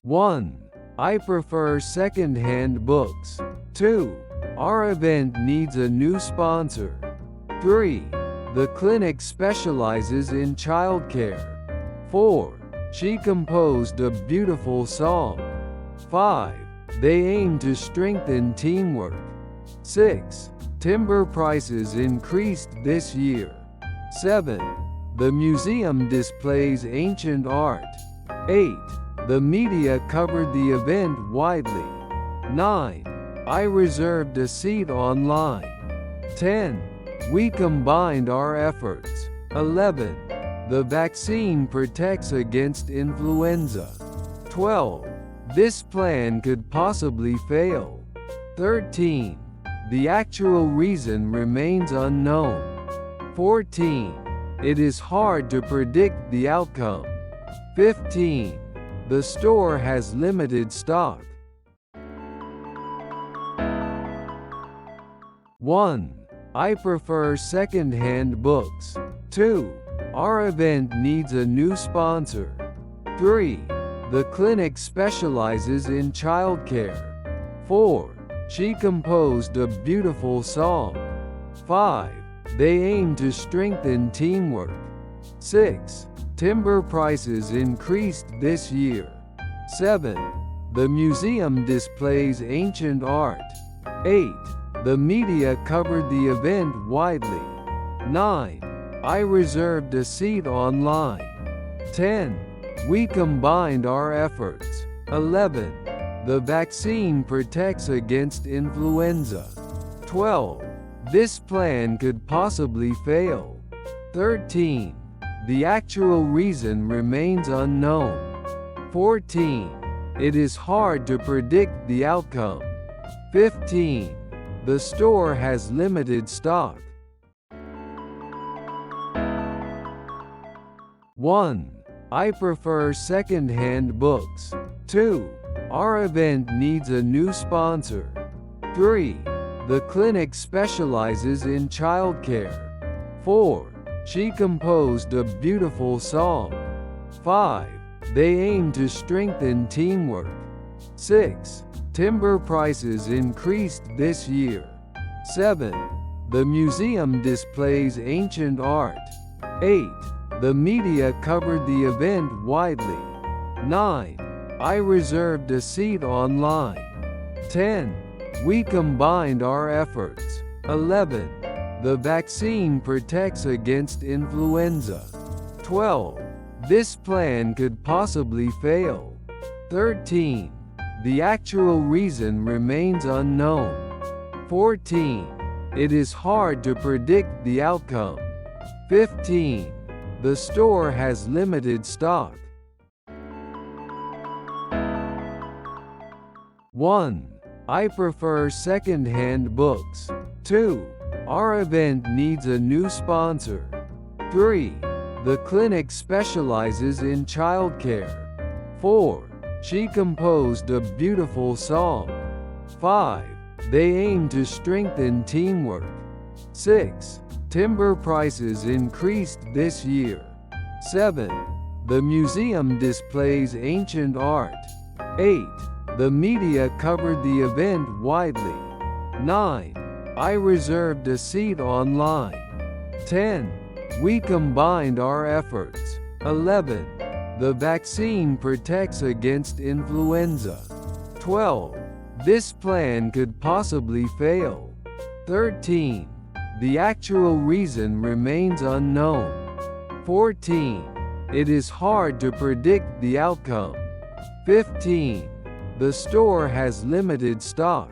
1. I prefer second-hand books. 2. Our event needs a new sponsor. 3. The clinic specializes in childcare. 4. She composed a beautiful song. 5. They aim to strengthen teamwork. 6. Timber prices increased this year. 7. The museum displays ancient art. 8. The media covered the event widely. 9. I reserved a seat online. 10. We combined our efforts. 11. The vaccine protects against influenza. 12. This plan could possibly fail. 13. The actual reason remains unknown. 14. It is hard to predict the outcome. 15. The store has limited stock. 1. I prefer second-hand books. 2. Our event needs a new sponsor. 3. The clinic specializes in childcare. 4. She composed a beautiful song. 5. They aim to strengthen teamwork. 6. Timber prices increased this year. 7. The museum displays ancient art. 8. The media covered the event widely. 9. I reserved a seat online. 10. We combined our efforts. 11. The vaccine protects against influenza. 12. This plan could possibly fail. 13. The actual reason remains unknown. 14. It is hard to predict the outcome. 15. The store has limited stock. 1. I prefer second-hand books. 2. Our event needs a new sponsor. 3. The clinic specializes in childcare. 4. She composed a beautiful song. 5. They aim to strengthen teamwork. 6. Timber prices increased this year. 7. The museum displays ancient art. 8. The media covered the event widely. 9. I reserved a seat online. 10. We combined our efforts. 11. The vaccine protects against influenza. 12. This plan could possibly fail. 13. The actual reason remains unknown. 14. It is hard to predict the outcome. 15. The store has limited stock. 1. I prefer second-hand books. 2. Our event needs a new sponsor. 3. The clinic specializes in childcare. 4. She composed a beautiful song. 5. They aim to strengthen teamwork. 6. Timber prices increased this year. 7. The museum displays ancient art. 8. The media covered the event widely. 9. I reserved a seat online. 10. We combined our efforts. 11. The vaccine protects against influenza. 12. This plan could possibly fail. 13. The actual reason remains unknown. 14. It is hard to predict the outcome. 15. The store has limited stock.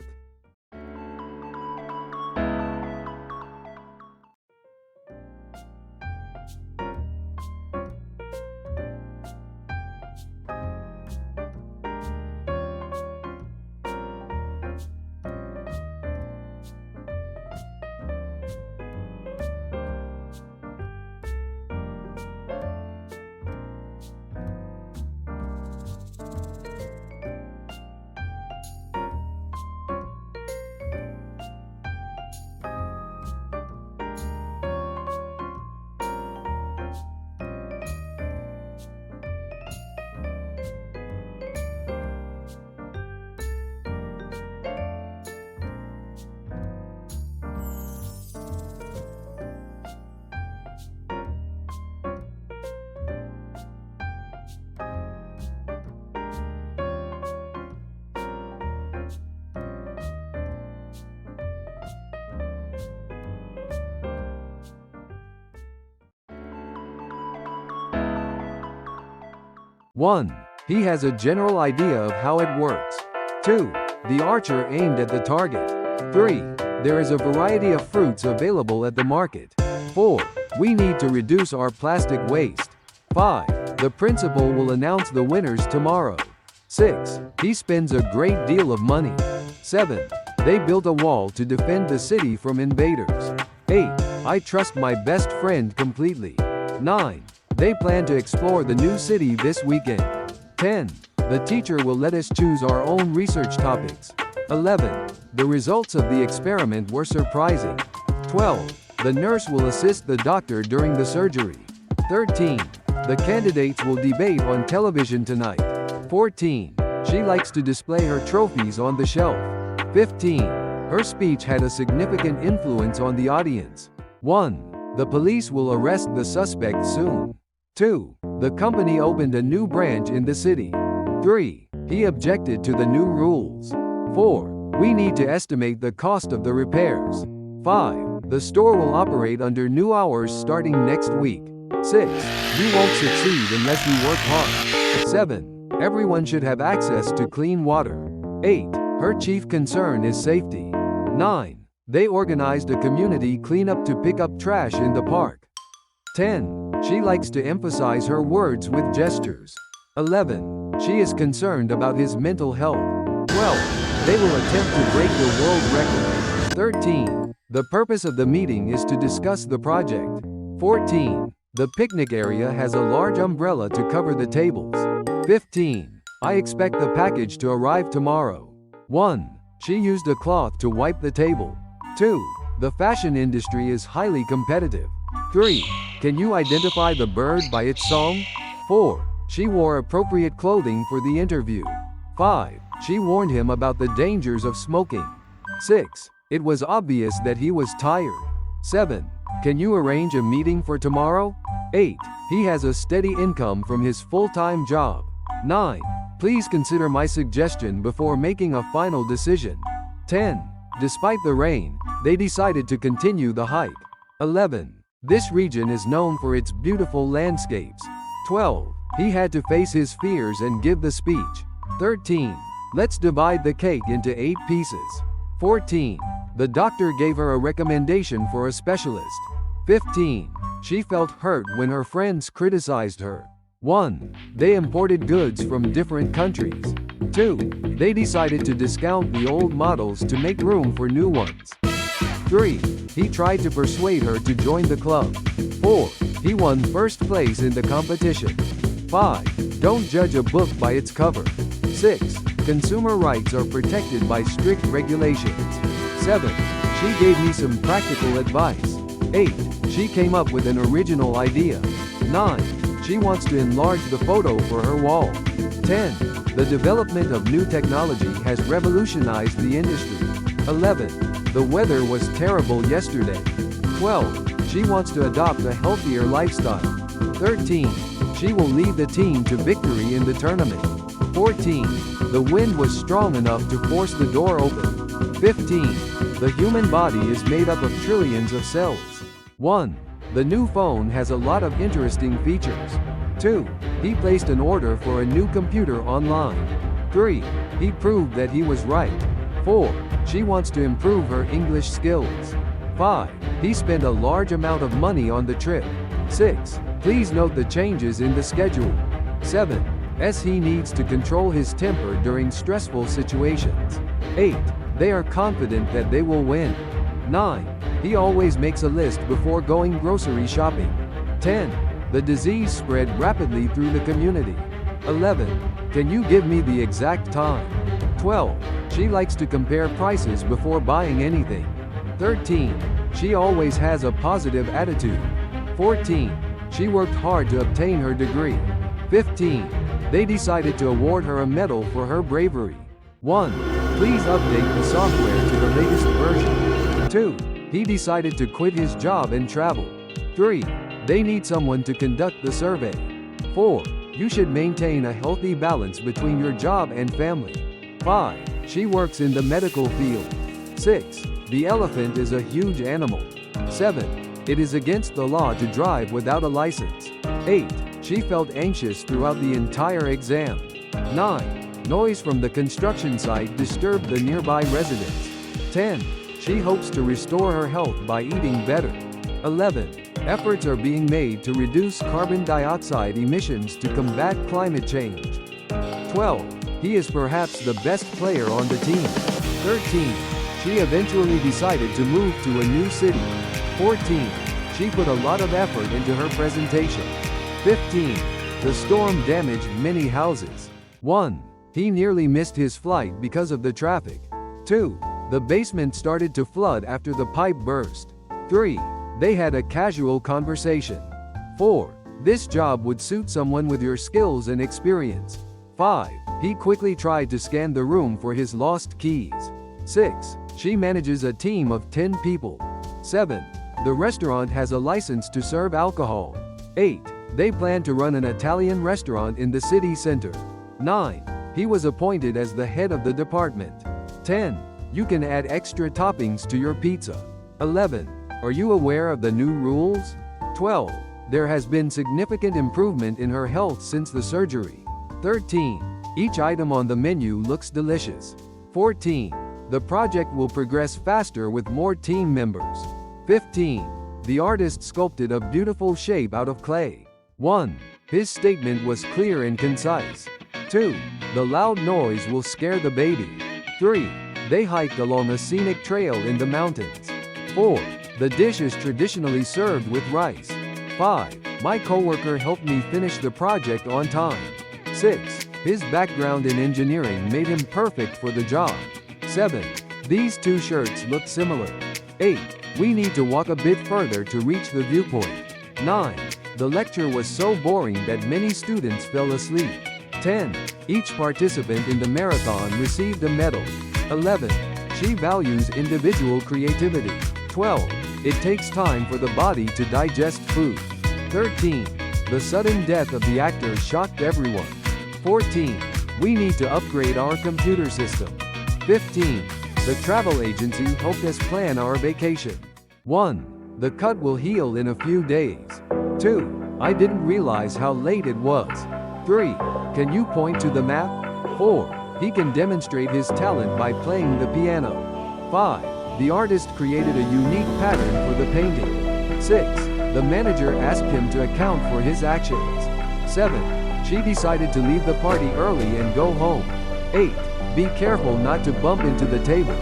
1. He has a general idea of how it works. 2. The archer aimed at the target. 3. There is a variety of fruits available at the market. 4. We need to reduce our plastic waste. 5. The principal will announce the winners tomorrow. 6. He spends a great deal of money. 7. They built a wall to defend the city from invaders. 8. I trust my best friend completely. 9. They plan to explore the new city this weekend. 10. The teacher will let us choose our own research topics. 11. The results of the experiment were surprising. 12. The nurse will assist the doctor during the surgery. 13. The candidates will debate on television tonight. 14. She likes to display her trophies on the shelf. 15. Her speech had a significant influence on the audience. 1. The police will arrest the suspect soon. 2. The company opened a new branch in the city. 3. He objected to the new rules. 4. We need to estimate the cost of the repairs. 5. The store will operate under new hours starting next week. 6. You won't succeed unless you work hard. 7. Everyone should have access to clean water. 8. Her chief concern is safety. 9. They organized a community cleanup to pick up trash in the park. 10. She likes to emphasize her words with gestures. 11. She is concerned about his mental health. 12. They will attempt to break the world record. 13. The purpose of the meeting is to discuss the project. 14. The picnic area has a large umbrella to cover the tables. 15. I expect the package to arrive tomorrow. 1. She used a cloth to wipe the table. 2. The fashion industry is highly competitive. 3. Can you identify the bird by its song? 4. She wore appropriate clothing for the interview. 5. She warned him about the dangers of smoking. 6. It was obvious that he was tired. 7. Can you arrange a meeting for tomorrow? 8. He has a steady income from his full-time job. 9. Please consider my suggestion before making a final decision. 10. Despite the rain, they decided to continue the hike. 11. This region is known for its beautiful landscapes. 12. He had to face his fears and give the speech. 13. Let's divide the cake into 8 pieces. 14. The doctor gave her a recommendation for a specialist. 15. She felt hurt when her friends criticized her. 1. They imported goods from different countries. 2. They decided to discount the old models to make room for new ones. 3. He tried to persuade her to join the club. 4. He won first place in the competition. 5. Don't judge a book by its cover. 6. Consumer rights are protected by strict regulations. 7. She gave me some practical advice. 8. She came up with an original idea. 9. She wants to enlarge the photo for her wall. 10. The development of new technology has revolutionized the industry. 11. The weather was terrible yesterday. 12. She wants to adopt a healthier lifestyle. 13. She will lead the team to victory in the tournament. 14. The wind was strong enough to force the door open. 15. The human body is made up of trillions of cells. 1. The new phone has a lot of interesting features. 2. He placed an order for a new computer online. 3. He proved that he was right. 4. She wants to improve her English skills. 5. He spent a large amount of money on the trip. 6. Please note the changes in the schedule. 7. He needs to control his temper during stressful situations. 8. They are confident that they will win. 9. He always makes a list before going grocery shopping. 10. The disease spread rapidly through the community. 11. Can you give me the exact time? 12. She likes to compare prices before buying anything. 13. She always has a positive attitude. 14. She worked hard to obtain her degree. 15. They decided to award her a medal for her bravery. 1. Please update the software to the latest version. 2. He decided to quit his job and travel. 3. They need someone to conduct the survey. 4. You should maintain a healthy balance between your job and family. 5. She works in the medical field. 6. The elephant is a huge animal. 7. It is against the law to drive without a license. 8. She felt anxious throughout the entire exam. 9. Noise from the construction site disturbed the nearby residents. 10. She hopes to restore her health by eating better. 11. Efforts are being made to reduce carbon dioxide emissions to combat climate change. 12. He is perhaps the best player on the team. 13. She eventually decided to move to a new city. 14. She put a lot of effort into her presentation. 15. The storm damaged many houses. 1. He nearly missed his flight because of the traffic. 2. The basement started to flood after the pipe burst. 3. They had a casual conversation. 4. This job would suit someone with your skills and experience. 5. He quickly tried to scan the room for his lost keys. 6. She manages a team of 10 people. 7. The restaurant has a license to serve alcohol. 8. They plan to run an Italian restaurant in the city center. 9. He was appointed as the head of the department. 10. You can add extra toppings to your pizza. 11. Are you aware of the new rules? 12. There has been significant improvement in her health since the surgery. 13. Each item on the menu looks delicious. 14. The project will progress faster with more team members. 15. The artist sculpted a beautiful shape out of clay. 1. His statement was clear and concise. 2. The loud noise will scare the baby. 3. They hiked along a scenic trail in the mountains. 4. The dish is traditionally served with rice. 5. My coworker helped me finish the project on time. 6. His background in engineering made him perfect for the job. 7. These two shirts look similar. 8. We need to walk a bit further to reach the viewpoint. 9. The lecture was so boring that many students fell asleep. 10. Each participant in the marathon received a medal. 11. She values individual creativity. 12. It takes time for the body to digest food. 13. The sudden death of the actor shocked everyone. 14. We need to upgrade our computer system. 15. The travel agency helped us plan our vacation. 1. The cut will heal in a few days. 2. I didn't realize how late it was. 3. Can you point to the map? 4. He can demonstrate his talent by playing the piano. 5. The artist created a unique pattern for the painting. 6. The manager asked him to account for his actions. 7. She decided to leave the party early and go home. 8. Be careful not to bump into the table.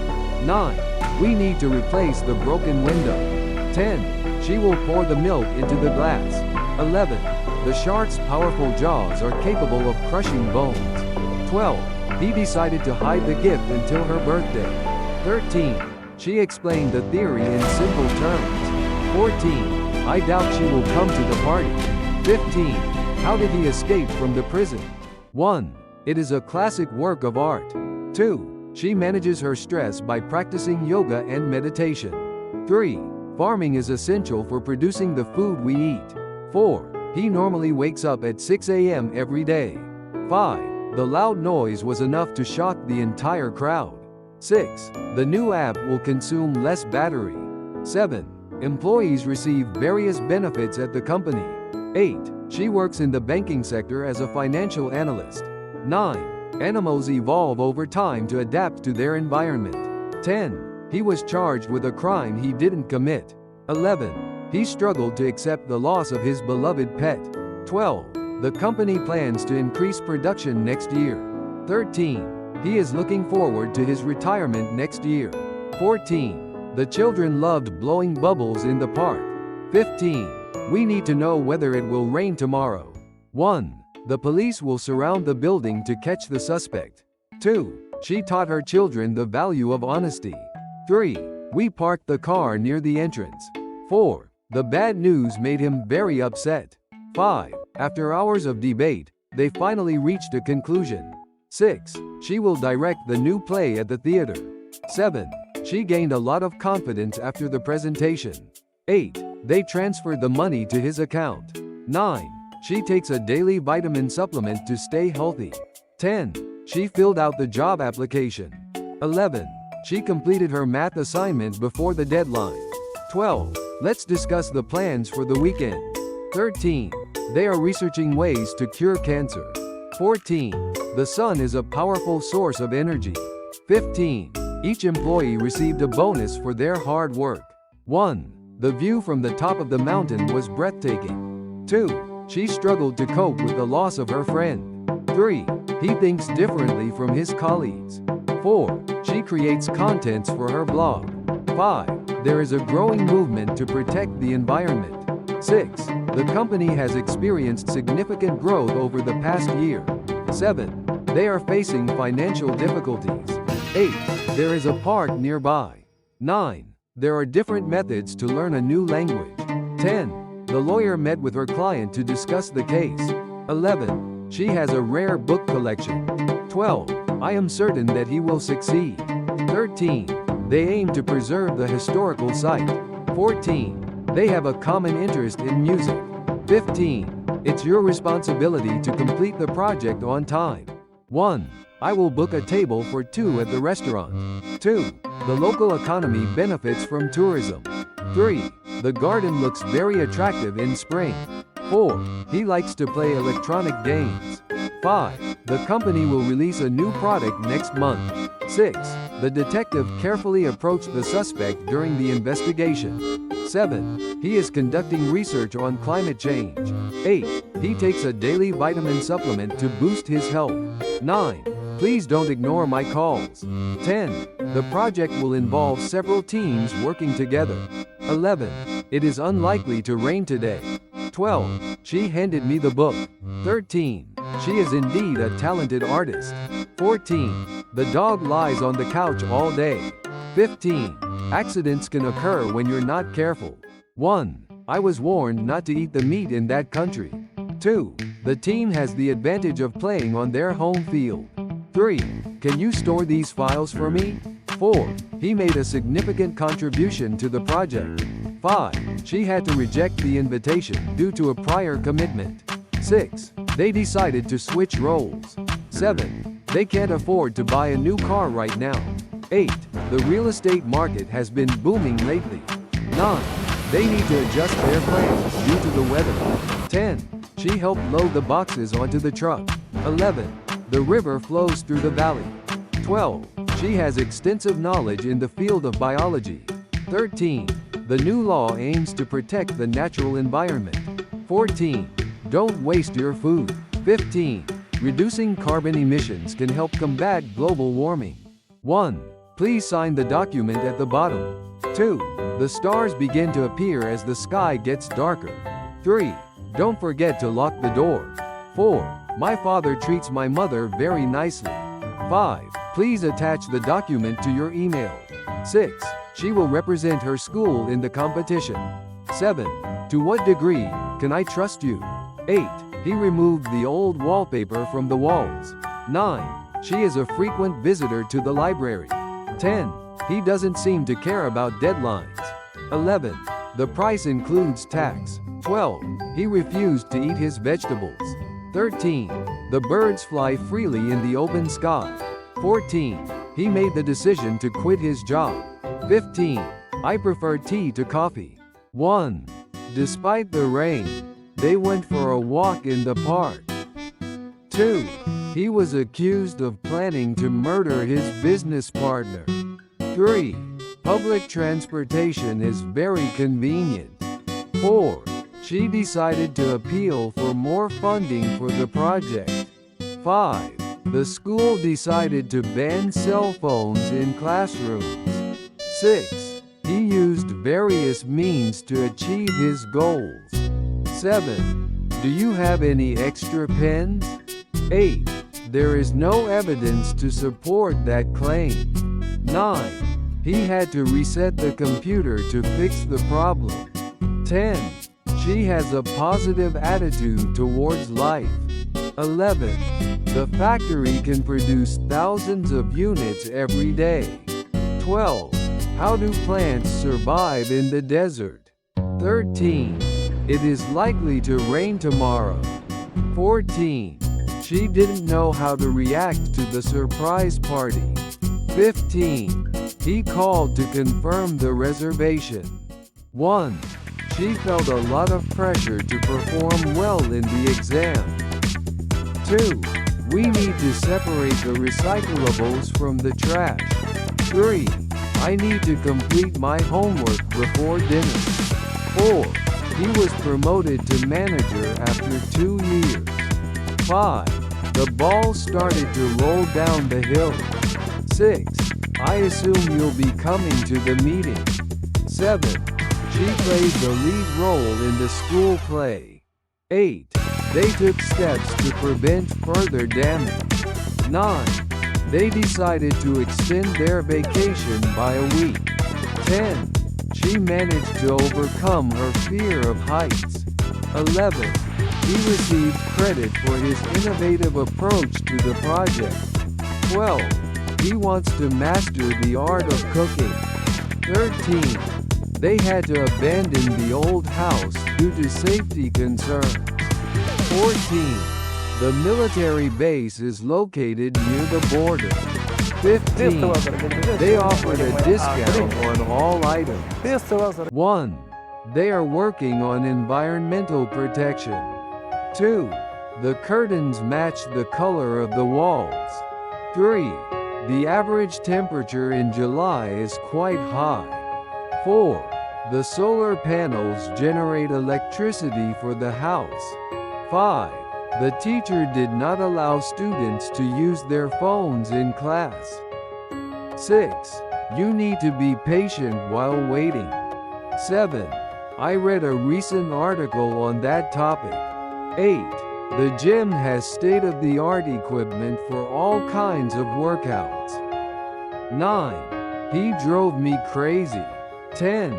9. We need to replace the broken window. 10. She will pour the milk into the glass. 11. The shark's powerful jaws are capable of crushing bones. 12. He decided to hide the gift until her birthday. 13. She explained the theory in simple terms. 14. I doubt she will come to the party. 15. How did he escape from the prison? 1. It is a classic work of art. 2. She manages her stress by practicing yoga and meditation. 3. Farming is essential for producing the food we eat. 4. He normally wakes up at 6 a.m. every day. 5. The loud noise was enough to shock the entire crowd. 6. The new app will consume less battery. 7. Employees receive various benefits at the company. 8. She works in the banking sector as a financial analyst. 9. Animals evolve over time to adapt to their environment. 10. He was charged with a crime he didn't commit. 11. He struggled to accept the loss of his beloved pet. 12. The company plans to increase production next year. 13. He is looking forward to his retirement next year. 14. The children loved blowing bubbles in the park. 15. We need to know whether it will rain tomorrow. 1. The police will surround the building to catch the suspect. 2. She taught her children the value of honesty. 3. We parked the car near the entrance. 4. The bad news made him very upset. 5. After hours of debate, they finally reached a conclusion. 6. She will direct the new play at the theater. 7. She gained a lot of confidence after the presentation. 8. They transferred the money to his account. 9. She takes a daily vitamin supplement to stay healthy. 10. She filled out the job application. 11. She completed her math assignment before the deadline. 12. Let's discuss the plans for the weekend. 13. They are researching ways to cure cancer. 14. The sun is a powerful source of energy. 15. Each employee received a bonus for their hard work. 1. The view from the top of the mountain was breathtaking. 2. She struggled to cope with the loss of her friend. 3. He thinks differently from his colleagues. 4. She creates contents for her blog. 5. There is a growing movement to protect the environment. 6. The company has experienced significant growth over the past year. 7. They are facing financial difficulties. 8. There is a park nearby. 9. There are different methods to learn a new language. 10. The lawyer met with her client to discuss the case. 11. She has a rare book collection. 12. I am certain that he will succeed. 13. They aim to preserve the historical site. 14. They have a common interest in music. 15. It's your responsibility to complete the project on time. 1. I will book a table for 2 at the restaurant. 2. The local economy benefits from tourism. 3. The garden looks very attractive in spring. 4. He likes to play electronic games. 5. The company will release a new product next month. 6. The detective carefully approached the suspect during the investigation. 7. He is conducting research on climate change. 8. He takes a daily vitamin supplement to boost his health. 9. Please don't ignore my calls. 10. The project will involve several teams working together. 11. It is unlikely to rain today. 12. She handed me the book. 13. She is indeed a talented artist. 14. The dog lies on the couch all day. 15. Accidents can occur when you're not careful. 1. I was warned not to eat the meat in that country. 2. The team has the advantage of playing on their home field. 3. Can you store these files for me? 4. He made a significant contribution to the project. 5. She had to reject the invitation due to a prior commitment. 6. They decided to switch roles. 7. They can't afford to buy a new car right now. 8. The real estate market has been booming lately. 9. They need to adjust their plans due to the weather. 10. She helped load the boxes onto the truck. 11. The river flows through the valley. 12. She has extensive knowledge in the field of biology. 13. The new law aims to protect the natural environment. 14. Don't waste your food. 15. Reducing carbon emissions can help combat global warming. 1. Please sign the document at the bottom. 2. The stars begin to appear as the sky gets darker. 3. Don't forget to lock the door. 4. My father treats my mother very nicely. 5. Please attach the document to your email. 6. She will represent her school in the competition. 7. To what degree can I trust you? 8. He removed the old wallpaper from the walls. 9. She is a frequent visitor to the library. 10. He doesn't seem to care about deadlines. 11. The price includes tax. 12. He refused to eat his vegetables. 13. The birds fly freely in the open sky. 14. He made the decision to quit his job. 15. I prefer tea to coffee. 1. Despite the rain, they went for a walk in the park. 2. He was accused of planning to murder his business partner. 3. Public transportation is very convenient. 4. She decided to appeal for more funding for the project. 5. The school decided to ban cell phones in classrooms. 6. He used various means to achieve his goals. 7. Do you have any extra pens? 8. There is no evidence to support that claim. 9. He had to reset the computer to fix the problem. 10. She has a positive attitude towards life. 11. The factory can produce thousands of units every day. 12. How do plants survive in the desert? 13. It is likely to rain tomorrow. 14. She didn't know how to react to the surprise party. 15. He called to confirm the reservation. 1. She felt a lot of pressure to perform well in the exam. 2. We need to separate the recyclables from the trash. 3. I need to complete my homework before dinner. 4. He was promoted to manager after 2 years. 5. The ball started to roll down the hill. 6. I assume you'll be coming to the meeting. 7. She played the lead role in the school play. 8. They took steps to prevent further damage. 9. They decided to extend their vacation by a week. 10. She managed to overcome her fear of heights. 11. He received credit for his innovative approach to the project. 12. He wants to master the art of cooking. 13. They had to abandon the old house due to safety concerns. 14. The military base is located near the border. 15. They offered a discount on all items. 1. They are working on environmental protection. 2. The curtains match the color of the walls. 3. The average temperature in July is quite high. 4. The solar panels generate electricity for the house. 5. The teacher did not allow students to use their phones in class. 6. You need to be patient while waiting. 7. I read a recent article on that topic. 8. The gym has state-of-the-art equipment for all kinds of workouts. 9. He drove me crazy. 10.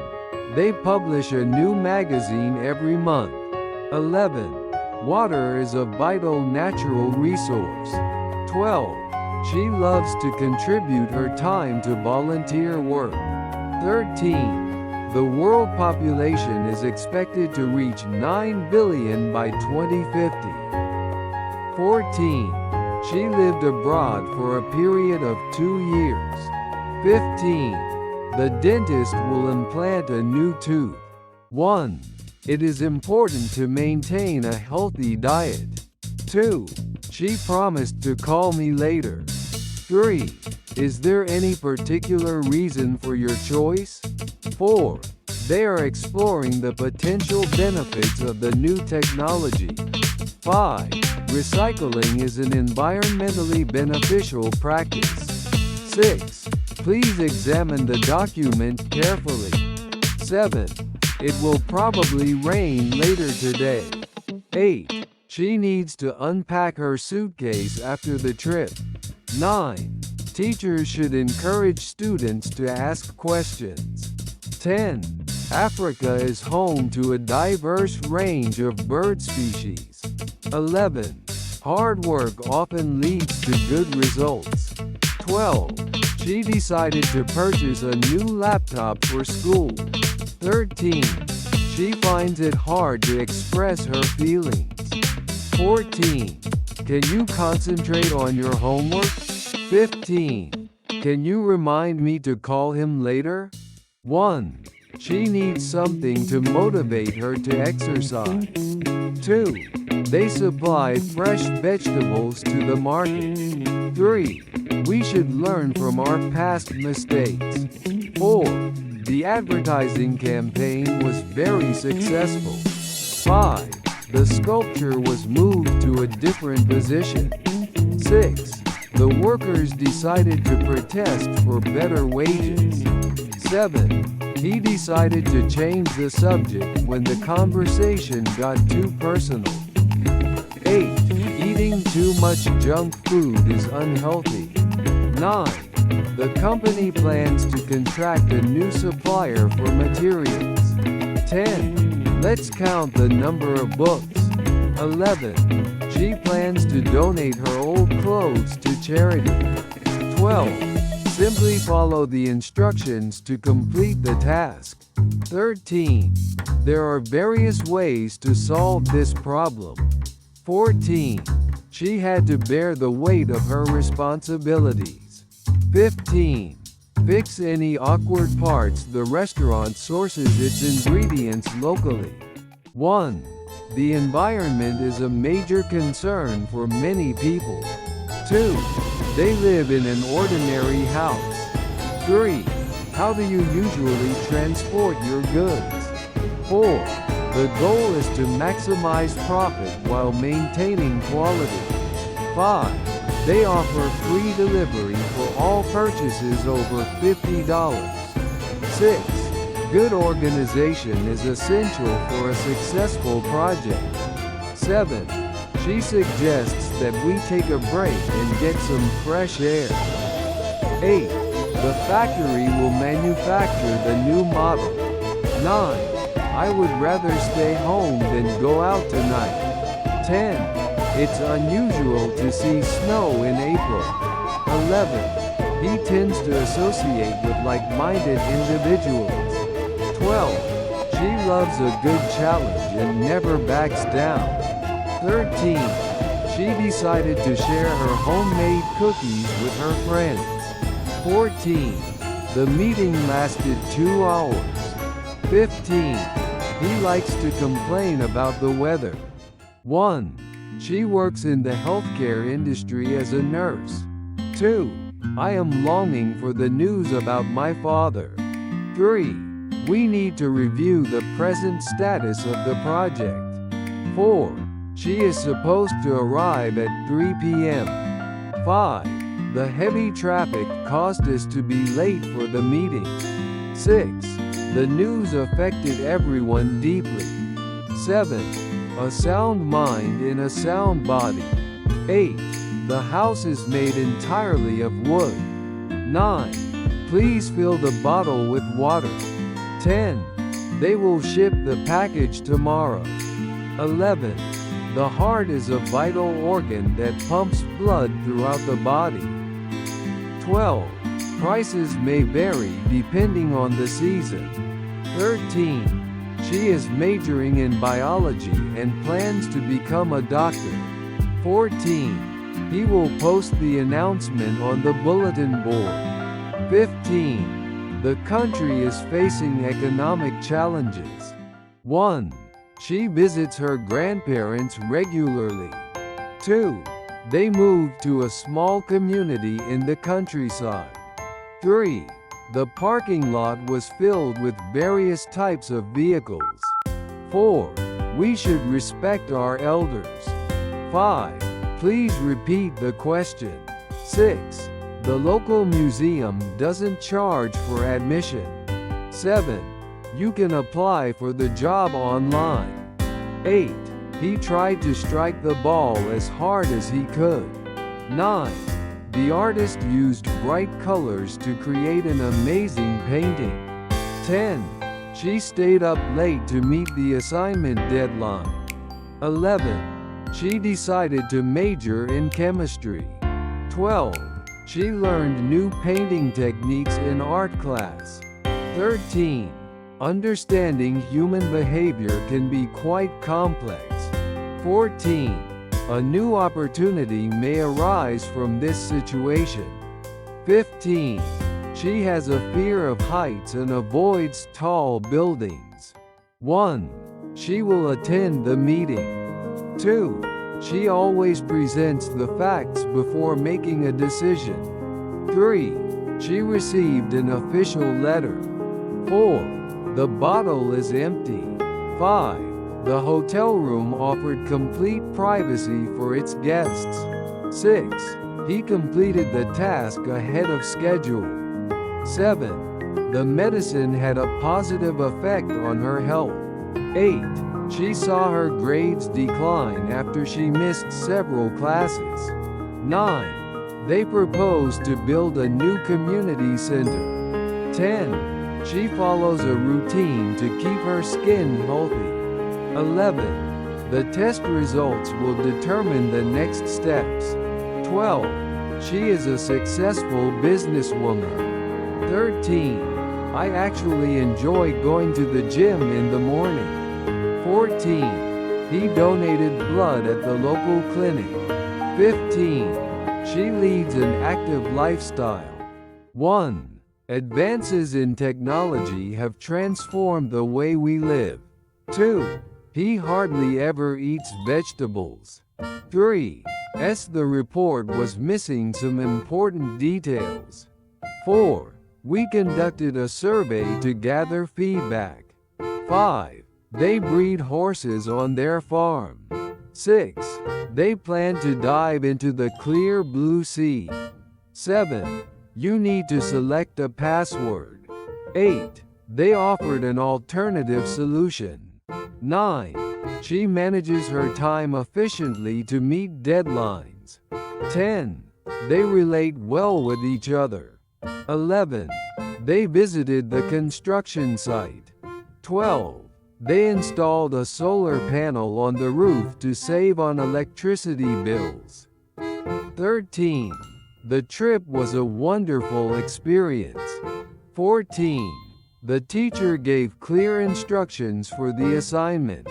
They publish a new magazine every month. 11. Water is a vital natural resource. 12. She loves to contribute her time to volunteer work. 13. The world population is expected to reach 9 billion by 2050. 14. She lived abroad for a period of 2 years. 15. The dentist will implant a new tooth. 1. It is important to maintain a healthy diet. 2. She promised to call me later. 3. Is there any particular reason for your choice? 4. They are exploring the potential benefits of the new technology. 5. Recycling is an environmentally beneficial practice. 6. Please examine the document carefully. 7. It will probably rain later today. 8. She needs to unpack her suitcase after the trip. 9. Teachers should encourage students to ask questions. 10. Africa is home to a diverse range of bird species. 11. Hard work often leads to good results. 12. She decided to purchase a new laptop for school. 13. She finds it hard to express her feelings. 14. Can you concentrate on your homework? 15. Can you remind me to call him later? 1. She needs something to motivate her to exercise. 2. They supply fresh vegetables to the market. 3. We should learn from our past mistakes. 4. The advertising campaign was very successful. 5. The sculpture was moved to a different position. 6. The workers decided to protest for better wages. 7. He decided to change the subject when the conversation got too personal. 8. Eating too much junk food is unhealthy. 9. The company plans to contract a new supplier for materials. 10. Let's count the number of books. 11. She plans to donate her old clothes to charity. 12. Simply follow the instructions to complete the task. 13. There are various ways to solve this problem. 14. She had to bear the weight of her responsibilities. 15. Fix any awkward parts. The restaurant sources its ingredients locally. 1. The environment is a major concern for many people. 2. They live in an ordinary house. 3. How do you usually transport your goods? 4. The goal is to maximize profit while maintaining quality. 5. They offer free delivery for all purchases over $50. 6. Good organization is essential for a successful project. 7. She suggests that we take a break and get some fresh air. 8. The factory will manufacture the new model. 9. I would rather stay home than go out tonight. 10. It's unusual to see snow in April. 11. He tends to associate with like-minded individuals. 12. She loves a good challenge and never backs down. 13. She decided to share her homemade cookies with her friends. 14. The meeting lasted 2 hours. 15. He likes to complain about the weather. 1. She works in the healthcare industry as a nurse. 2. I am longing for the news about my father. 3. We need to review the present status of the project. 4. She is supposed to arrive at 3 p.m. 5. The heavy traffic caused us to be late for the meeting. 6. The news affected everyone deeply. 7. A sound mind in a sound body. 8. The house is made entirely of wood. 9. Please fill the bottle with water. 10. They will ship the package tomorrow. 11. The heart is a vital organ that pumps blood throughout the body. 12. Prices may vary depending on the season. 13. She is majoring in biology and plans to become a doctor. 14. He will post the announcement on the bulletin board. 15. The country is facing economic challenges. 1. She visits her grandparents regularly. 2. They moved to a small community in the countryside. 3. The parking lot was filled with various types of vehicles. 4. We should respect our elders. 5. Please repeat the question. 6. The local museum doesn't charge for admission. 7. You can apply for the job online. 8. He tried to strike the ball as hard as he could. 9. The artist used bright colors to create an amazing painting. 10. She stayed up late to meet the assignment deadline. 11. She decided to major in chemistry. 12. She learned new painting techniques in art class. 13. Understanding human behavior can be quite complex. 14. A new opportunity may arise from this situation. 15. She has a fear of heights and avoids tall buildings. 1. She will attend the meeting. 2. She always presents the facts before making a decision. 3. She received an official letter. 4. The bottle is empty. 5. The hotel room offered complete privacy for its guests. 6. He completed the task ahead of schedule. 7. The medicine had a positive effect on her health. 8. She saw her grades decline after she missed several classes. 9. They proposed to build a new community center. 10. She follows a routine to keep her skin healthy. 11. The test results will determine the next steps. 12. She is a successful businesswoman. 13. I actually enjoy going to the gym in the morning. 14. He donated blood at the local clinic. 15. She leads an active lifestyle. 1. Advances in technology have transformed the way we live. 2. He hardly ever eats vegetables. 3. The report was missing some important details. 4. We conducted a survey to gather feedback. 5. They breed horses on their farm. 6. They plan to dive into the clear blue sea. 7. You need to select a password. 8. They offered an alternative solution. 9. She manages her time efficiently to meet deadlines. 10. They relate well with each other. 11. They visited the construction site. 12. They installed a solar panel on the roof to save on electricity bills. 13. The trip was a wonderful experience. 14. The teacher gave clear instructions for the assignment.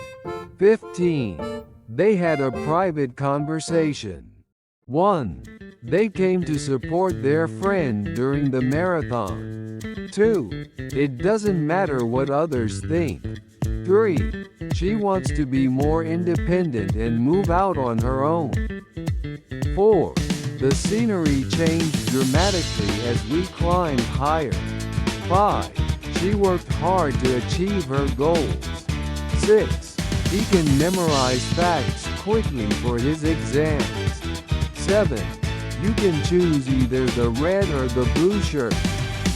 15. They had a private conversation. 1. They came to support their friend during the marathon. 2. It doesn't matter what others think. 3. She wants to be more independent and move out on her own. 4. The scenery changed dramatically as we climbed higher. 5. She worked hard to achieve her goals. 6. He can memorize facts quickly for his exams. 7. You can choose either the red or the blue shirt.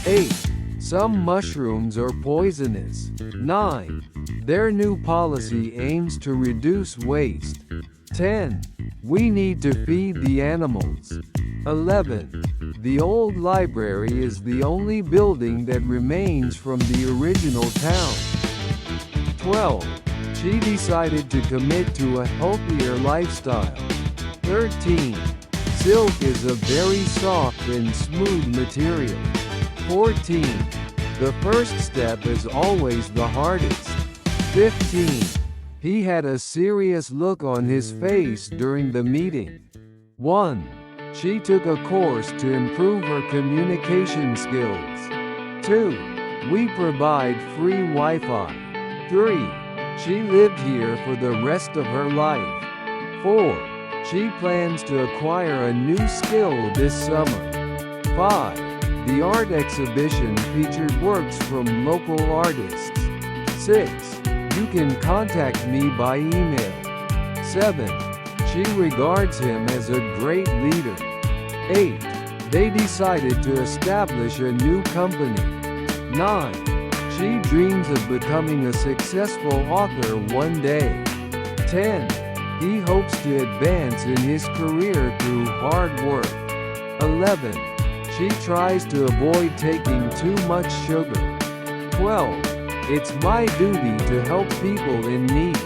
8. Some mushrooms are poisonous. 9. Their new policy aims to reduce waste. 10. We need to feed the animals. 11. The old library is the only building that remains from the original town. 12. She decided to commit to a healthier lifestyle. 13. Silk is a very soft and smooth material. 14. The first step is always the hardest. 15. He had a serious look on his face during the meeting. 1. She took a course to improve her communication skills. 2. We provide free Wi-Fi. 3. She lived here for the rest of her life. 4. She plans to acquire a new skill this summer. 5. The art exhibition featured works from local artists. 6. You can contact me by email. 7. She regards him as a great leader. 8. They decided to establish a new company. 9. She dreams of becoming a successful author one day. 10. He hopes to advance in his career through hard work. 11. She tries to avoid taking too much sugar. 12. It's my duty to help people in need.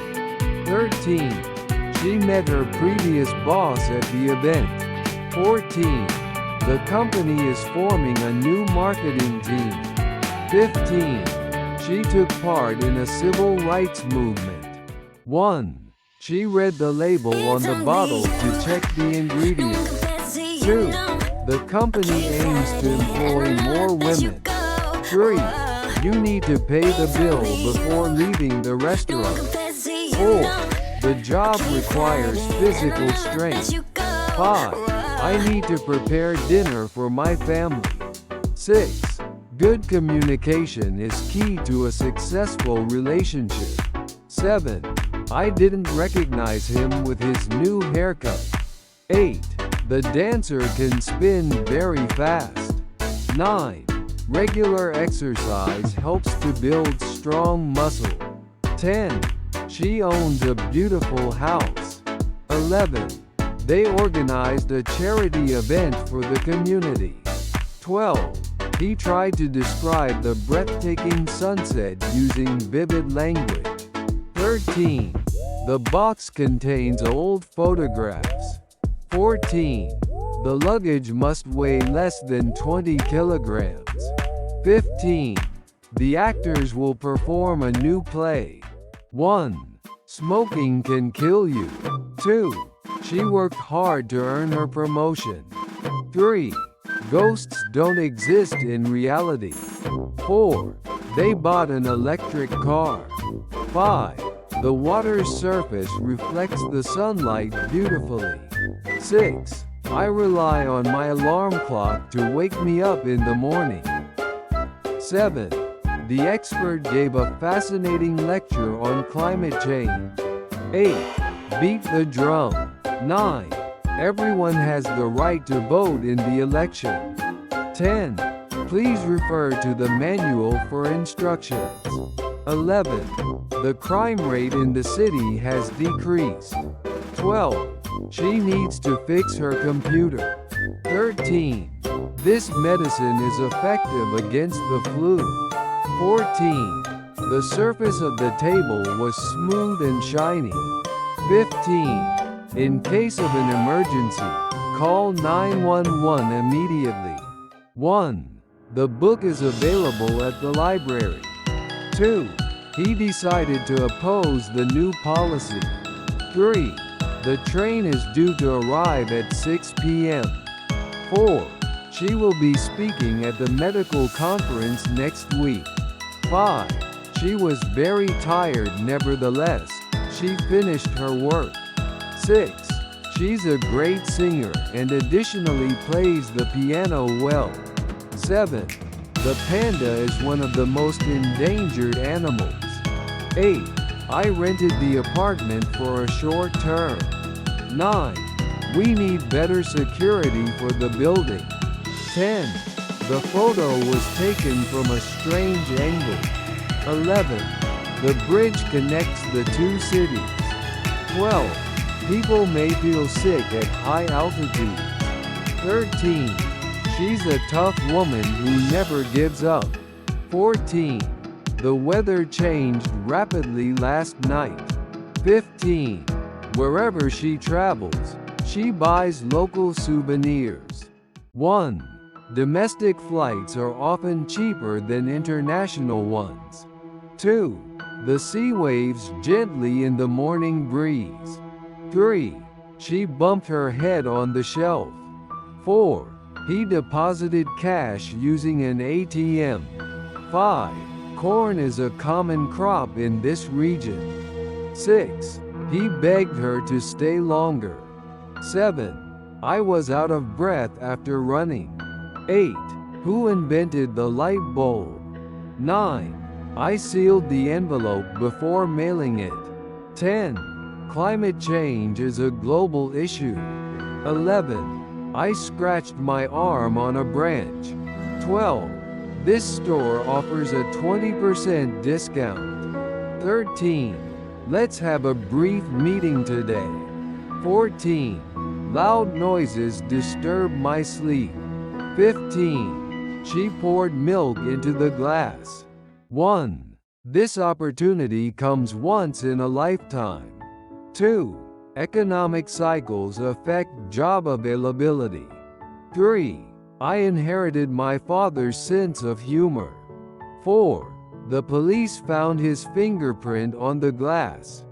13. She met her previous boss at the event. 14. The company is forming a new marketing team. 15. She took part in a civil rights movement. 1. She read the label on the bottle to check the ingredients. 2. The company aims to employ more women. 3. You need to pay the bill before leaving the restaurant. 4. The job requires physical strength. 5. I need to prepare dinner for my family. 6. Good communication is key to a successful relationship. 7. I didn't recognize him with his new haircut. 8. The dancer can spin very fast. 9. Regular exercise helps to build strong muscle. 10. She owns a beautiful house. 11. They organized a charity event for the community. 12. He tried to describe the breathtaking sunset using vivid language. 13. The box contains old photographs. 14. The luggage must weigh less than 20 kilograms. 15. The actors will perform a new play. 1. Smoking can kill you. 2. She worked hard to earn her promotion. 3. Ghosts don't exist in reality. 4. They bought an electric car. 5. The water's surface reflects the sunlight beautifully. 6. I rely on my alarm clock to wake me up in the morning. 7. The expert gave a fascinating lecture on climate change. 8. Beat the drum. 9. Everyone has the right to vote in the election. 10. Please refer to the manual for instructions. 11. The crime rate in the city has decreased. 12. She needs to fix her computer. 13. This medicine is effective against the flu. 14. The surface of the table was smooth and shiny. 15. In case of an emergency, call 911 immediately. 1. The book is available at the library. 2. He decided to oppose the new policy. 3. The train is due to arrive at 6 p.m. 4. She will be speaking at the medical conference next week. 5. She was very tired nevertheless. She finished her work. 6. She's a great singer and additionally plays the piano well. 7. The panda is one of the most endangered animals. 8. I rented the apartment for a short term. 9. We need better security for the building. 10. The photo was taken from a strange angle. 11. The bridge connects the two cities. 12. People may feel sick at high altitudes. 13. She's a tough woman who never gives up. 14. The weather changed rapidly last night. 15. Wherever she travels, she buys local souvenirs. 1. Domestic flights are often cheaper than international ones. 2. The sea waves gently in the morning breeze. 3. She bumped her head on the shelf. 4. He deposited cash using an ATM. 5. Corn is a common crop in this region. 6. He begged her to stay longer. 7. I was out of breath after running. 8. Who invented the light bulb? 9. I sealed the envelope before mailing it. 10. Climate change is a global issue. 11. I scratched my arm on a branch. 12. This store offers a 20% discount. 13. Let's have a brief meeting today. 14. Loud noises disturb my sleep. 15. She poured milk into the glass. 1. This opportunity comes once in a lifetime. 2. Economic cycles affect job availability. 3. I inherited my father's sense of humor. 4. The police found his fingerprint on the glass.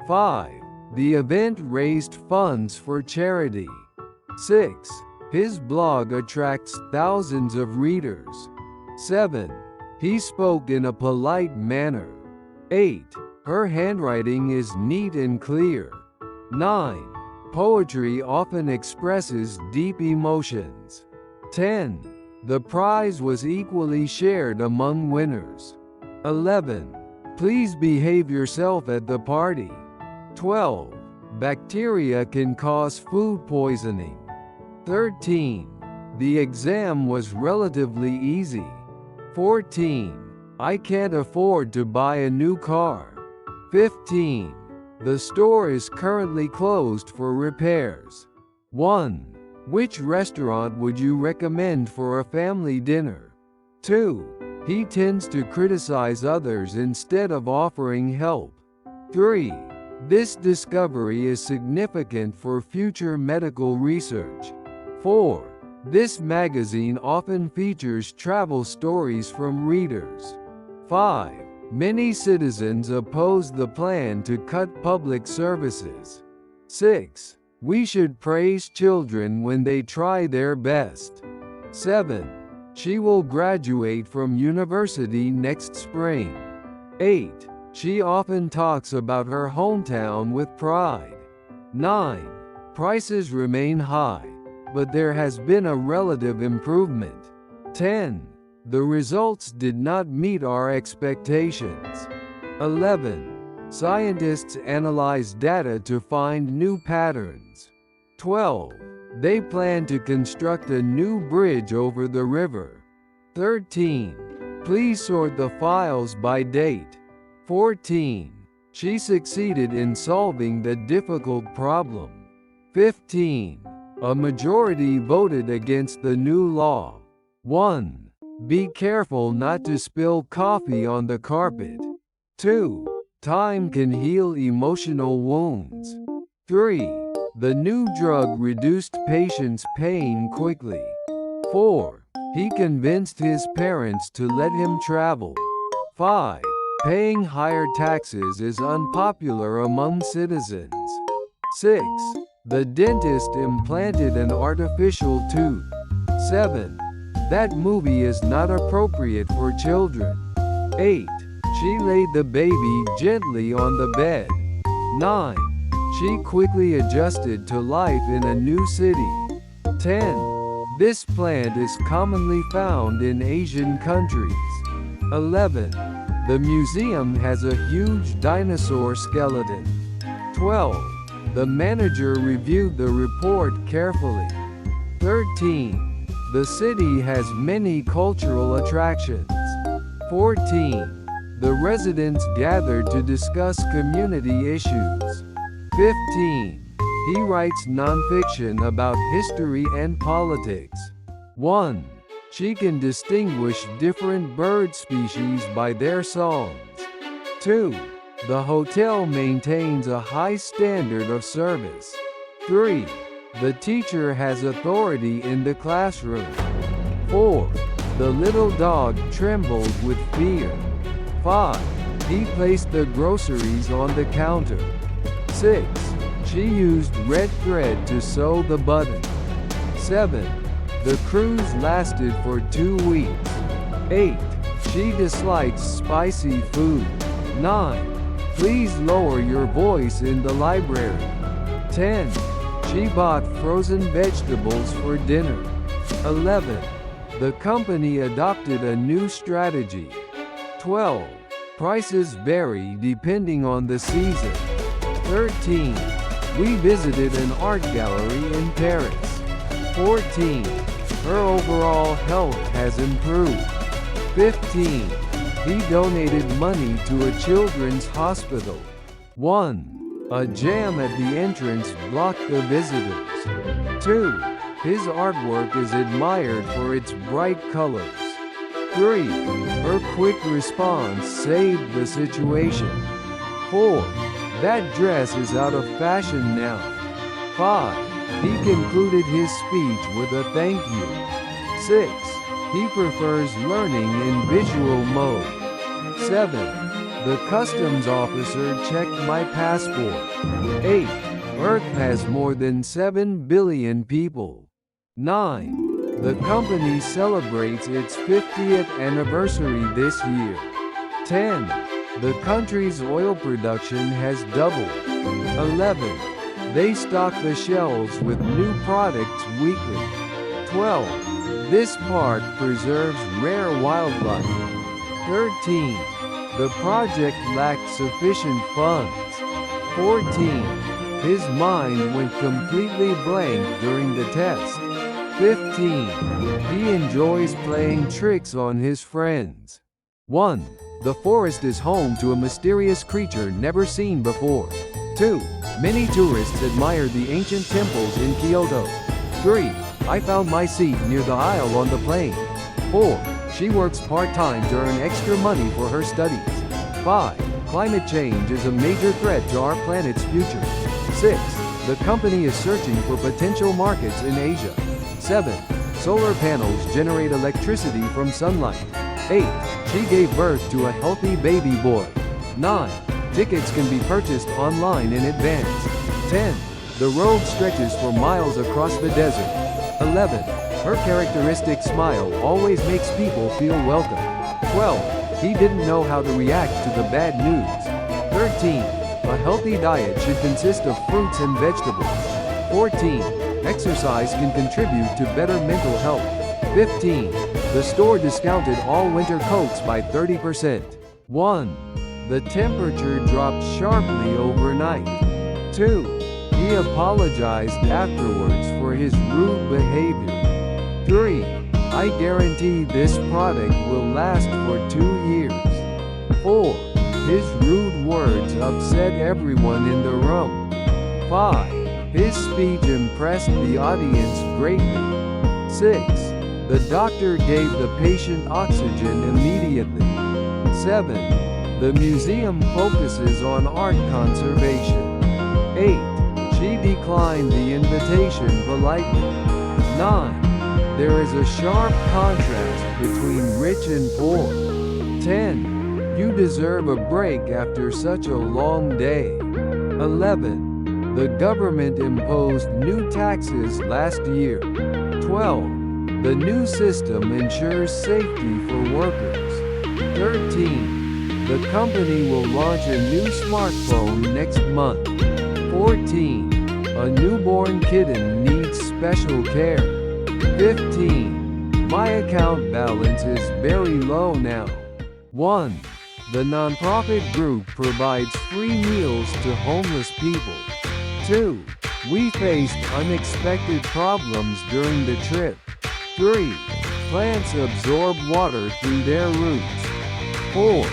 5. The event raised funds for charity. 6. His blog attracts thousands of readers. 7. He spoke in a polite manner. 8. Her handwriting is neat and clear. 9. Poetry often expresses deep emotions. 10. The prize was equally shared among winners. 11. Please behave yourself at the party. 12. Bacteria can cause food poisoning. 13. The exam was relatively easy. 14. I can't afford to buy a new car. 15. The store is currently closed for repairs. 1. Which restaurant would you recommend for a family dinner? 2. He tends to criticize others instead of offering help. 3. This discovery is significant for future medical research. 4. This magazine often features travel stories from readers. 5. Many citizens oppose the plan to cut public services. 6. We should praise children when they try their best. 7. She will graduate from university next spring. 8. She often talks about her hometown with pride. 9. Prices remain high, but there has been a relative improvement. 10. The results did not meet our expectations. 11. Scientists analyze data to find new patterns. 12. They plan to construct a new bridge over the river. 13. Please sort the files by date. 14. She succeeded in solving the difficult problem. 15. A majority voted against the new law. 1. Be careful not to spill coffee on the carpet. 2. Time can heal emotional wounds. 3. The new drug reduced patients' pain quickly. 4. He convinced his parents to let him travel. 5. Paying higher taxes is unpopular among citizens. 6. The dentist implanted an artificial tooth. 7. That movie is not appropriate for children. 8. She laid the baby gently on the bed. 9. She quickly adjusted to life in a new city. 10. This plant is commonly found in Asian countries. 11. The museum has a huge dinosaur skeleton. 12. The manager reviewed the report carefully. 13. The city has many cultural attractions. 14. The residents gathered to discuss community issues. 15. He writes nonfiction about history and politics. 1. She can distinguish different bird species by their songs. 2. The hotel maintains a high standard of service. 3. The teacher has authority in the classroom. 4. The little dog trembled with fear. 5. He placed the groceries on the counter. 6. She used red thread to sew the button. 7. The cruise lasted for 2 weeks. 8. She dislikes spicy food. 9. Please lower your voice in the library. 10. She bought frozen vegetables for dinner. 11. The company adopted a new strategy. 12. Prices vary depending on the season. 13. We visited an art gallery in Paris. 14. Her overall health has improved. 15. He donated money to a children's hospital. 1. A jam at the entrance blocked the visitors. 2. His artwork is admired for its bright colors. 3. Her quick response saved the situation. 4. That dress is out of fashion now. 5. He concluded his speech with a thank you. 6. He prefers learning in visual mode. 7. The customs officer checked my passport. 8. Earth has more than 7 billion people. 9. The company celebrates its 50th anniversary this year. 10. The country's oil production has doubled. 11. They stock the shelves with new products weekly. 12. This park preserves rare wildlife. 13. The project lacked sufficient funds. 14. His mind went completely blank during the test. 15. He enjoys playing tricks on his friends. 1. The forest is home to a mysterious creature never seen before. 2. Many tourists admire the ancient temples in Kyoto. 3. I found my seat near the aisle on the plane. 4. She works part-time to earn extra money for her studies. 5. Climate change is a major threat to our planet's future. 6. The company is searching for potential markets in Asia. 7. Solar panels generate electricity from sunlight. 8. She gave birth to a healthy baby boy. 9. Tickets can be purchased online in advance. 10. The road stretches for miles across the desert. 11. Her characteristic smile always makes people feel welcome. 12. He didn't know how to react to the bad news. 13. A healthy diet should consist of fruits and vegetables. 14. Exercise can contribute to better mental health. 15. The store discounted all winter coats by 30%. 1. The temperature dropped sharply overnight. 2. He apologized afterwards for his rude behavior. 3. I guarantee this product will last for 2 years. 4. His rude words upset everyone in the room. 5. His speech impressed the audience greatly. 6. The doctor gave the patient oxygen immediately. 7. The museum focuses on art conservation. 8. She declined the invitation politely. 9. There is a sharp contrast between rich and poor. 10. You deserve a break after such a long day. 11. The government imposed new taxes last year. 12. The new system ensures safety for workers. 13. The company will launch a new smartphone next month. 14. A newborn kitten needs special care. 15. My account balance is very low now. 1. The nonprofit group provides free meals to homeless people. 2. We faced unexpected problems during the trip. 3. Plants absorb water through their roots. 4.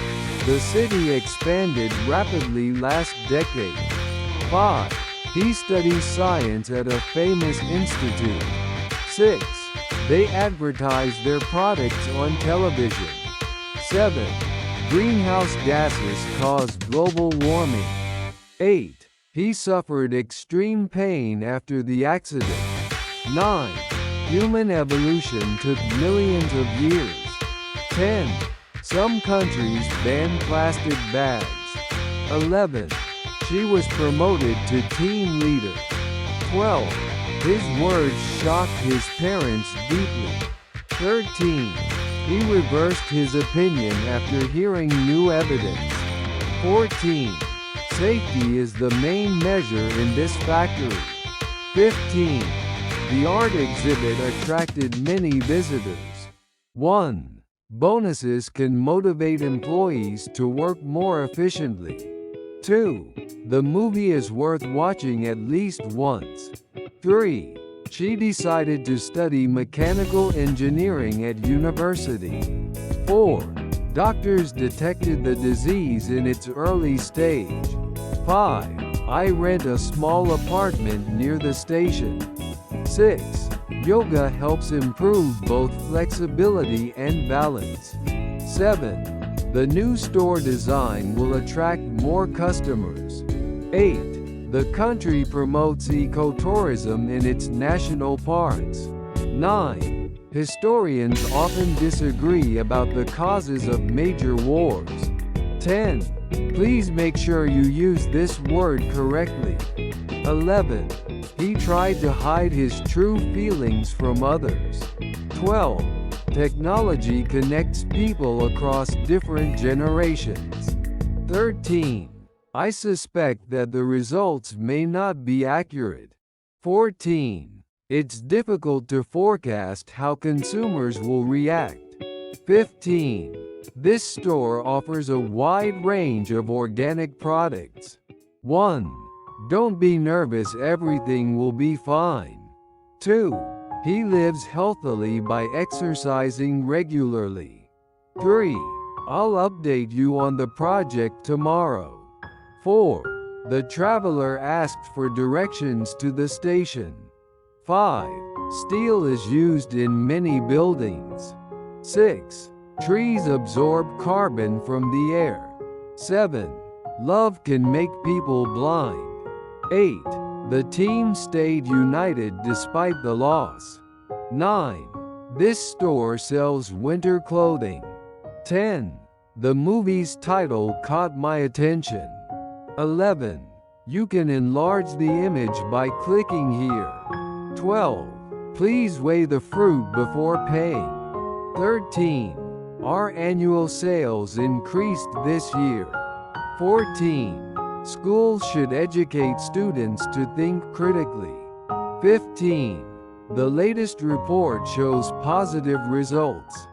The city expanded rapidly last decade. 5. He studies science at a famous institute. 6. They advertise their products on television. 7. Greenhouse gases cause global warming. 8. He suffered extreme pain after the accident. 9. Human evolution took millions of years. 10. Some countries ban plastic bags. 11. She was promoted to team leader. 12. His words shocked his parents deeply. 13. He reversed his opinion after hearing new evidence. 14. Safety is the main measure in this factory. 15. The art exhibit attracted many visitors. 1. Bonuses can motivate employees to work more efficiently. 2. The movie is worth watching at least once. 3. She decided to study mechanical engineering at university. 4. Doctors detected the disease in its early stage. 5. I rent a small apartment near the station. 6. Yoga helps improve both flexibility and balance. 7. The new store design will attract more customers. 8. The country promotes ecotourism in its national parks. 9. Historians often disagree about the causes of major wars. 10. Please make sure you use this word correctly. 11. He tried to hide his true feelings from others. 12. Technology connects people across different generations. 13. I suspect that the results may not be accurate. 14. It's difficult to forecast how consumers will react. 15. This store offers a wide range of organic products. 1. Don't be nervous, everything will be fine. 2. He lives healthily by exercising regularly. 3. I'll update you on the project tomorrow. 4. The traveler asked for directions to the station. 5. Steel is used in many buildings. 6. Trees absorb carbon from the air. 7. Love can make people blind. 8. The team stayed united despite the loss. 9. This store sells winter clothing. 10. The movie's title caught my attention. 11. You can enlarge the image by clicking here. 12. Please weigh the fruit before paying. 13. Our annual sales increased this year. 14. Schools should educate students to think critically. 15. The latest report shows positive results.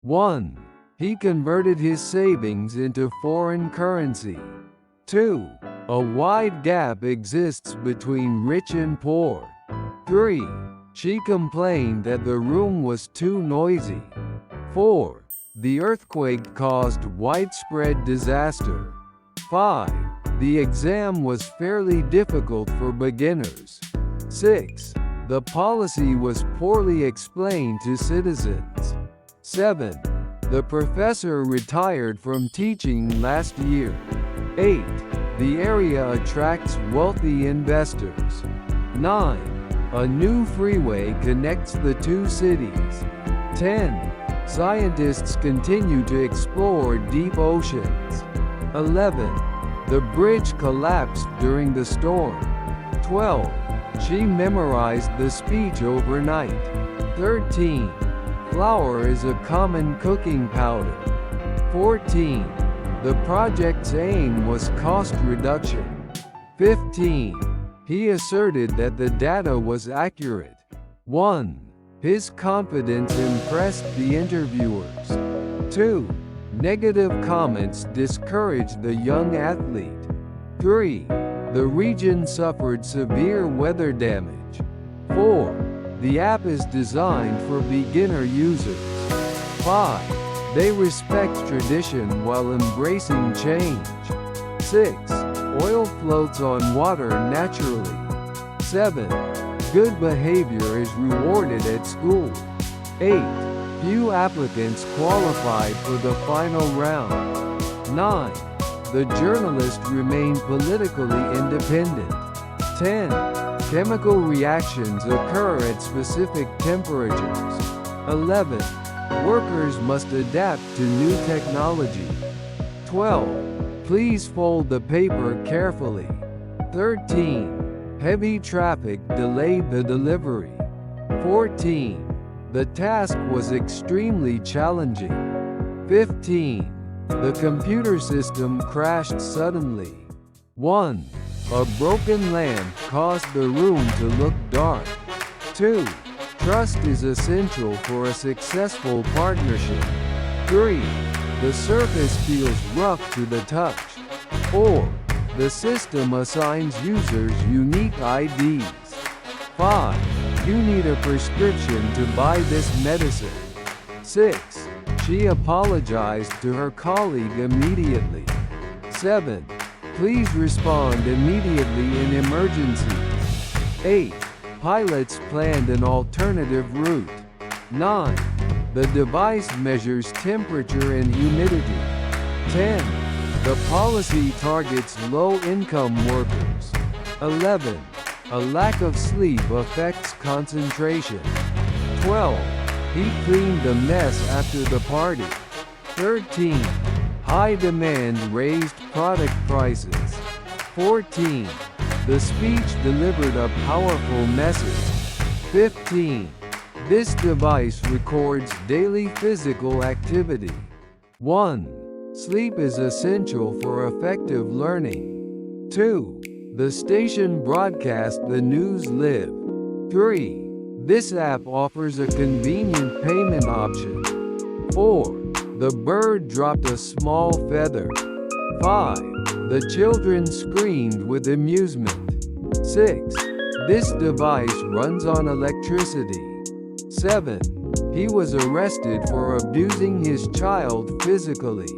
1. He converted his savings into foreign currency. 2. A wide gap exists between rich and poor. 3. She complained that the room was too noisy. 4. The earthquake caused widespread disaster. 5. The exam was fairly difficult for beginners. 6. The policy was poorly explained to citizens. 7. The professor retired from teaching last year. 8. The area attracts wealthy investors. 9. A new freeway connects the two cities. 10. Scientists continue to explore deep oceans. 11. The bridge collapsed during the storm. 12. She memorized the speech overnight. 13. Flour is a common cooking powder. 14. The project's aim was cost reduction. 15. He asserted that the data was accurate. 1. His confidence impressed the interviewers. 2. Negative comments discouraged the young athlete. 3. The region suffered severe weather damage. 4. The app is designed for beginner users. 5. They respect tradition while embracing change. 6. Oil floats on water naturally. 7. Good behavior is rewarded at school. 8. Few applicants qualified for the final round. 9. The journalist remained politically independent. 10. Chemical reactions occur at specific temperatures. 11. Workers must adapt to new technology. 12. Please fold the paper carefully. 13. Heavy traffic delayed the delivery. 14. The task was extremely challenging. 15. The computer system crashed suddenly. 1. A broken lamp caused the room to look dark. 2. Trust is essential for a successful partnership. 3. The surface feels rough to the touch. 4. The system assigns users unique IDs. 5. You need a prescription to buy this medicine. 6. She apologized to her colleague immediately. 7. Please respond immediately in emergency. 8. Pilots planned an alternative route. 9. The device measures temperature and humidity. 10. The policy targets low-income workers. 11. A lack of sleep affects concentration. 12. He cleaned the mess after the party. 13. High demand raised product prices. 14. The speech delivered a powerful message. 15. This device records daily physical activity. 1. Sleep is essential for effective learning. 2. The station broadcasts the news live. 3. This app offers a convenient payment option. 4. The bird dropped a small feather. 5. The children screamed with amusement. 6. This device runs on electricity. 7. He was arrested for abusing his child physically.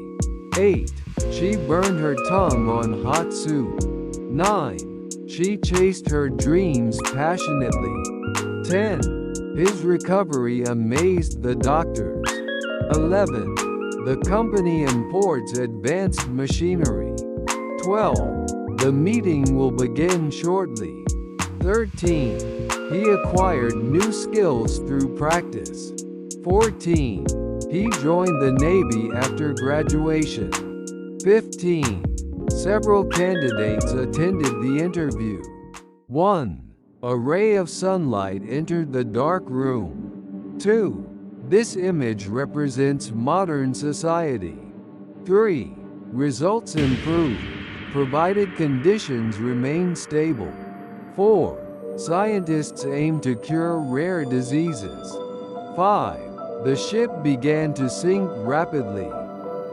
8. She burned her tongue on hot soup. 9. She chased her dreams passionately. 10. His recovery amazed the doctors. 11. The company imports advanced machinery. 12. The meeting will begin shortly. 13. He acquired new skills through practice. 14. He joined the Navy after graduation. 15. Several candidates attended the interview. 1. A ray of sunlight entered the dark room. 2. This image represents modern society. 3. Results improved, provided conditions remain stable. 4. Scientists aim to cure rare diseases. 5. The ship began to sink rapidly.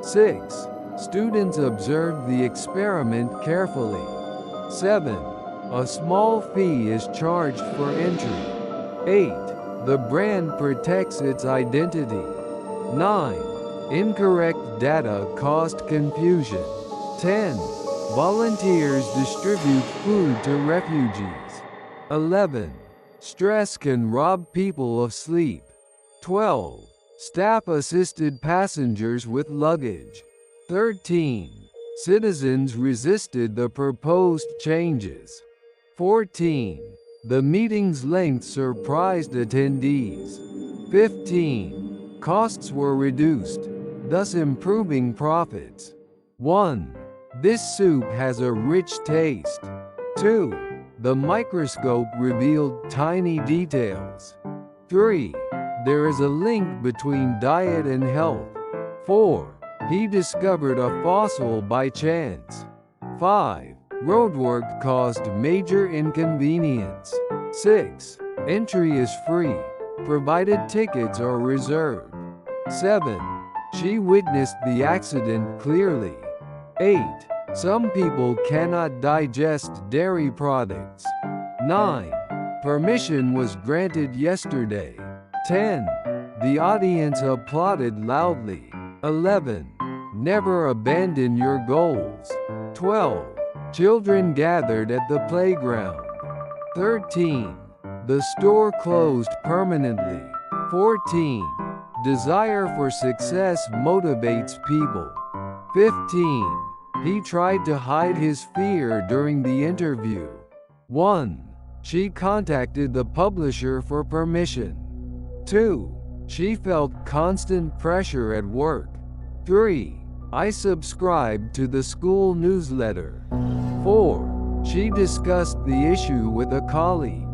6. Students observed the experiment carefully. 7. A small fee is charged for entry. 8. The brand protects its identity. 9. Incorrect data caused confusion. 10. Volunteers distribute food to refugees. 11. Stress can rob people of sleep. 12. Staff assisted passengers with luggage. 13. Citizens resisted the proposed changes. 14. The meeting's length surprised attendees. 15. Costs were reduced, thus improving profits. 1. This soup has a rich taste. 2. The microscope revealed tiny details. 3. There is a link between diet and health. 4. He discovered a fossil by chance. 5. Roadwork caused major inconvenience. 6. Entry is free, provided tickets are reserved. 7. She witnessed the accident clearly. 8. Some people cannot digest dairy products. 9. Permission was granted yesterday. 10. The audience applauded loudly. 11. Never abandon your goals. 12. Children gathered at the playground. 13. The store closed permanently. 14. Desire for success motivates people. 15. He tried to hide his fear during the interview. 1. She contacted the publisher for permission. 2. She felt constant pressure at work. 3. I subscribed to the school newsletter. 4. She discussed the issue with a colleague.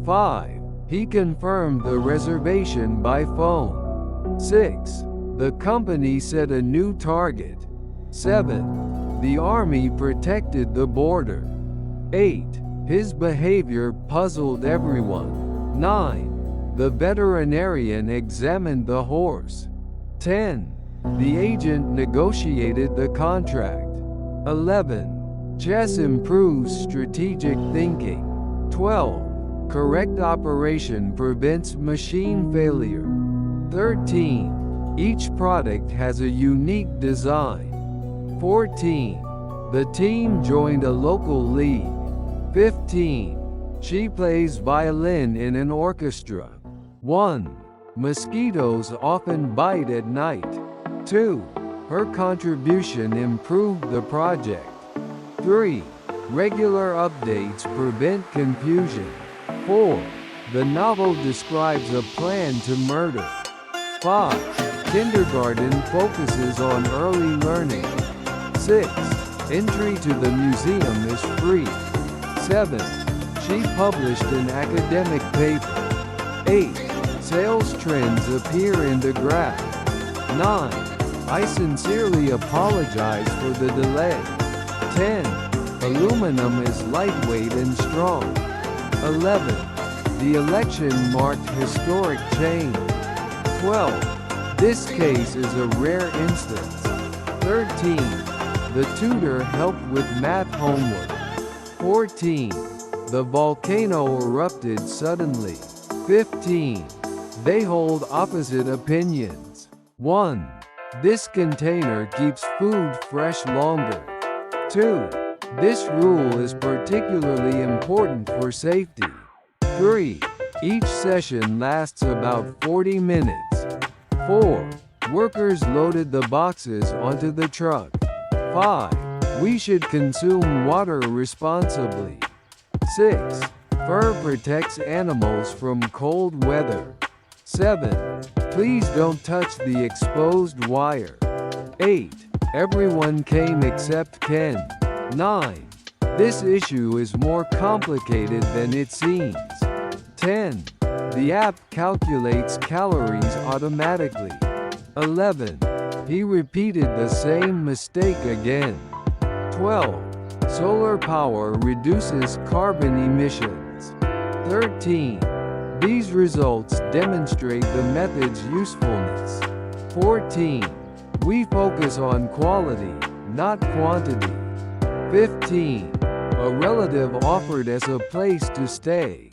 5. He confirmed the reservation by phone. 6. The company set a new target. 7. The army protected the border. 8. His behavior puzzled everyone. 9. The veterinarian examined the horse. 10. The agent negotiated the contract. 11. Chess improves strategic thinking. 12. Correct operation prevents machine failure. 13. Each product has a unique design. 14. The team joined a local league. 15. She plays violin in an orchestra. 1. Mosquitoes often bite at night. 2. Her contribution improved the project. 3. Regular updates prevent confusion. 4. The novel describes a plan to murder. 5. Kindergarten focuses on early learning. 6. Entry to the museum is free. 7. She published an academic paper. 8. Sales trends appear in the graph. 9. I sincerely apologize for the delay. 10. Aluminum is lightweight and strong. 11. The election marked historic change. 12. This case is a rare instance. 13. The tutor helped with math homework. 14. The volcano erupted suddenly. 15. They hold opposite opinions. 1. This container keeps food fresh longer. 2. This rule is particularly important for safety. 3. Each session lasts about 40 minutes. 4. Workers loaded the boxes onto the truck. 5. We should consume water responsibly. 6. Fur protects animals from cold weather. 7. Please don't touch the exposed wire. 8. Everyone came except Ken. 9. This issue is more complicated than it seems. 10. The app calculates calories automatically. 11. He repeated the same mistake again. 12. Solar power reduces carbon emissions. 13. These results demonstrate the method's usefulness. 14. We focus on quality, not quantity. 15. A relative offered us a place to stay.